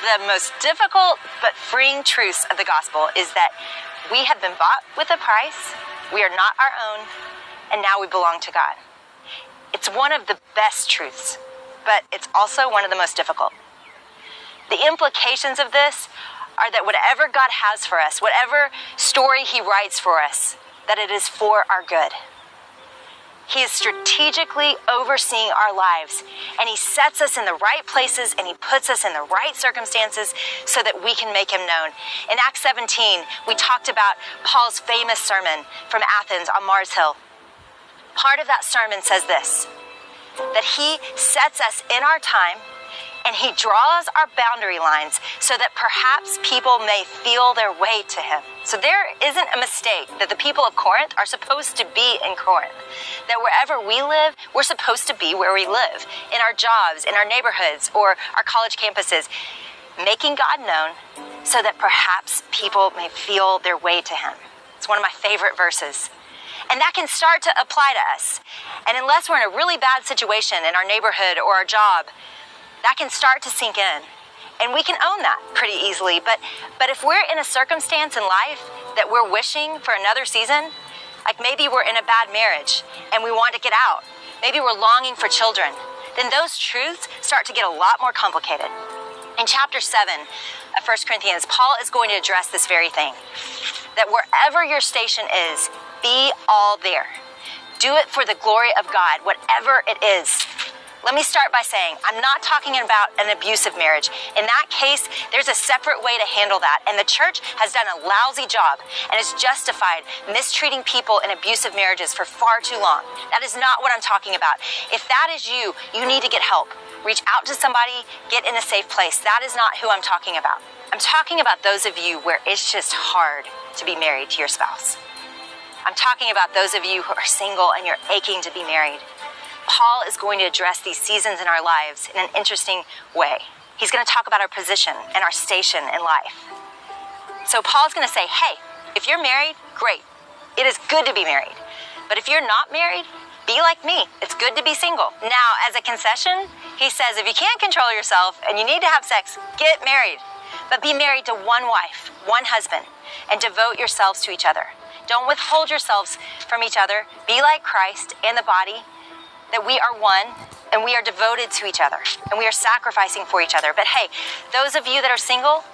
the most difficult but freeing truths of the gospel is that we have been bought with a price, we are not our own, and now we belong to God. It's one of the best truths, but it's also one of the most difficult. The implications of this are that whatever God has for us, whatever story he writes for us, that it is for our good. He is strategically overseeing our lives, and he sets us in the right places and he puts us in the right circumstances so that we can make him known. In Acts 17, we talked about Paul's famous sermon from Athens on Mars Hill. Part of that sermon says this, that he sets us in our time and he draws our boundary lines so that perhaps people may feel their way to him. So there isn't a mistake that the people of Corinth are supposed to be in Corinth. That wherever we live, we're supposed to be where we live, in our jobs, in our neighborhoods, or our college campuses, making God known so that perhaps people may feel their way to him. It's one of my favorite verses. And that can start to apply to us. And unless we're in a really bad situation in our neighborhood or our job, that can start to sink in. And we can own that pretty easily. But if we're in a circumstance in life that we're wishing for another season, like maybe we're in a bad marriage and we want to get out, maybe we're longing for children, then those truths start to get a lot more complicated. In chapter 7 of 1 Corinthians, Paul is going to address this very thing, that wherever your station is, be all there. Do it for the glory of God, whatever it is. Let me start by saying, I'm not talking about an abusive marriage. In that case, there's a separate way to handle that. And the church has done a lousy job and has justified mistreating people in abusive marriages for far too long. That is not what I'm talking about. If that is you, you need to get help. Reach out to somebody, get in a safe place. That is not who I'm talking about. I'm talking about those of you where it's just hard to be married to your spouse. I'm talking about those of you who are single and you're aching to be married. Paul is going to address these seasons in our lives in an interesting way. He's going to talk about our position and our station in life. So Paul's going to say, hey, if you're married, great. It is good to be married. But if you're not married, be like me. It's good to be single. Now, as a concession, he says, if you can't control yourself and you need to have sex, get married. But be married to one wife, one husband, and devote yourselves to each other. Don't withhold yourselves from each other. Be like Christ and the body, that we are one and we are devoted to each other and we are sacrificing for each other. But hey, those of you that are single,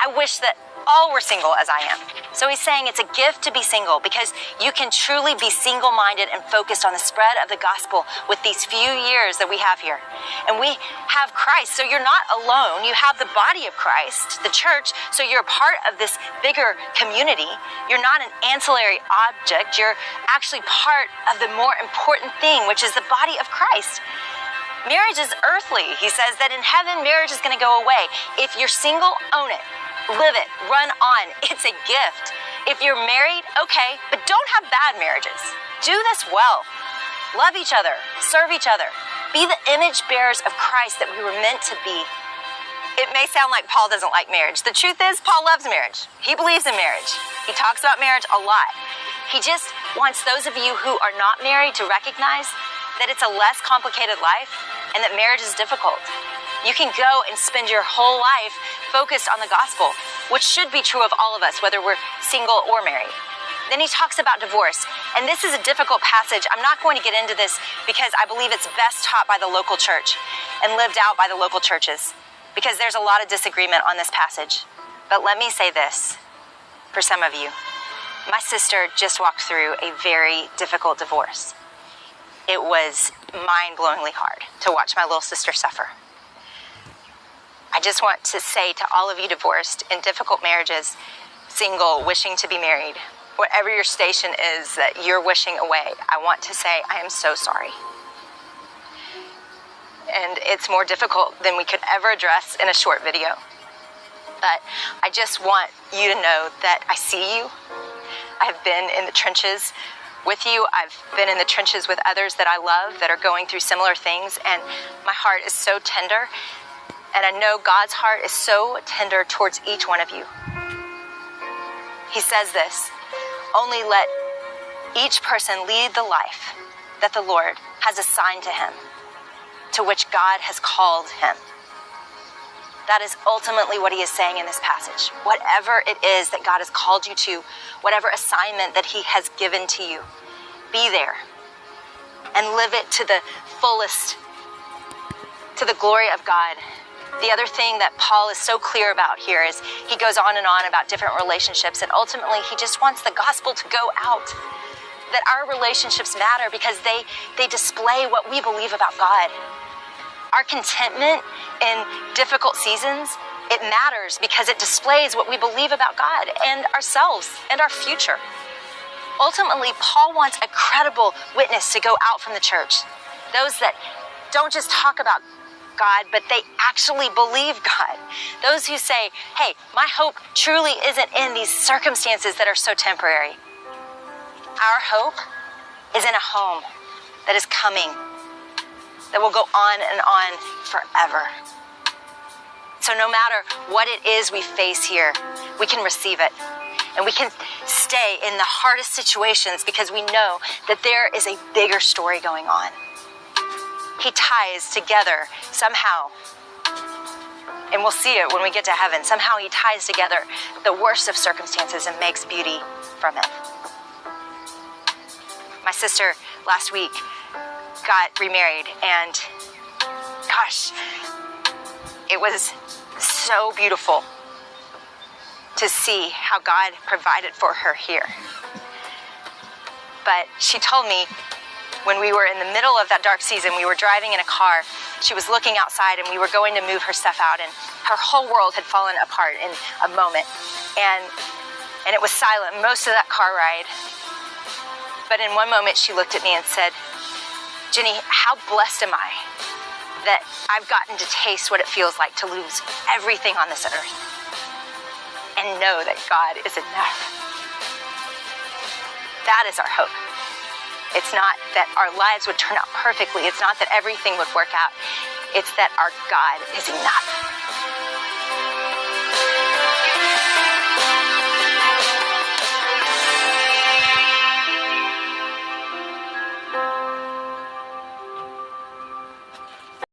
I wish that all were single as I am. So he's saying it's a gift to be single because you can truly be single-minded and focused on the spread of the gospel with these few years that we have here. And we have Christ, so you're not alone. You have the body of Christ, the church, so you're a part of this bigger community. You're not an ancillary object. You're actually part of the more important thing, which is the body of Christ. Marriage is earthly. He says that in heaven, marriage is going to go away. If you're single, own it. Live it, run on. It's a gift. If you're married, okay, but don't have bad marriages. Do this well. Love each other, serve each other. Be the image bearers of Christ that we were meant to be. It may sound like Paul doesn't like marriage. The truth is, Paul loves marriage. He believes in marriage. He talks about marriage a lot. He just wants those of you who are not married to recognize that it's a less complicated life and that marriage is difficult. You can go and spend your whole life focused on the gospel, which should be true of all of us, whether we're single or married. Then he talks about divorce. And this is a difficult passage. I'm not going to get into this because I believe it's best taught by the local church and lived out by the local churches, because there's a lot of disagreement on this passage. But let me say this for some of you. My sister just walked through a very difficult divorce. It was mind-blowingly hard to watch my little sister suffer. I just want to say to all of you divorced, in difficult marriages, single, wishing to be married, whatever your station is that you're wishing away, I want to say I am so sorry. And it's more difficult than we could ever address in a short video. But I just want you to know that I see you. I have been in the trenches with you. I've been in the trenches with others that I love that are going through similar things, and my heart is so tender. And I know God's heart is so tender towards each one of you. He says this, only let each person lead the life that the Lord has assigned to him, to which God has called him. That is ultimately what he is saying in this passage. Whatever it is that God has called you to, whatever assignment that he has given to you, be there and live it to the fullest, to the glory of God. The other thing that Paul is so clear about here is he goes on and on about different relationships, and ultimately he just wants the gospel to go out, that our relationships matter because they display what we believe about God. Our contentment in difficult seasons, it matters because it displays what we believe about God and ourselves and our future. Ultimately, Paul wants a credible witness to go out from the church. Those that don't just talk about God, but they actually believe God. Those who say, hey, my hope truly isn't in these circumstances that are so temporary. Our hope is in a home that is coming, that will go on and on forever. So no matter what it is we face here, we can receive it. And we can stay in the hardest situations because we know that there is a bigger story going on. He ties together somehow, and we'll see it when we get to heaven. Somehow he ties together the worst of circumstances and makes beauty from it. My sister last week got remarried, and gosh, it was so beautiful to see how God provided for her here. But she told me when we were in the middle of that dark season, we were driving in a car, she was looking outside and we were going to move her stuff out, and her whole world had fallen apart in a moment. And it was silent most of that car ride. But in one moment she looked at me and said, Jenny, how blessed am I that I've gotten to taste what it feels like to lose everything on this earth and know that God is enough. That is our hope. It's not that our lives would turn out perfectly. It's not that everything would work out. It's that our God is enough.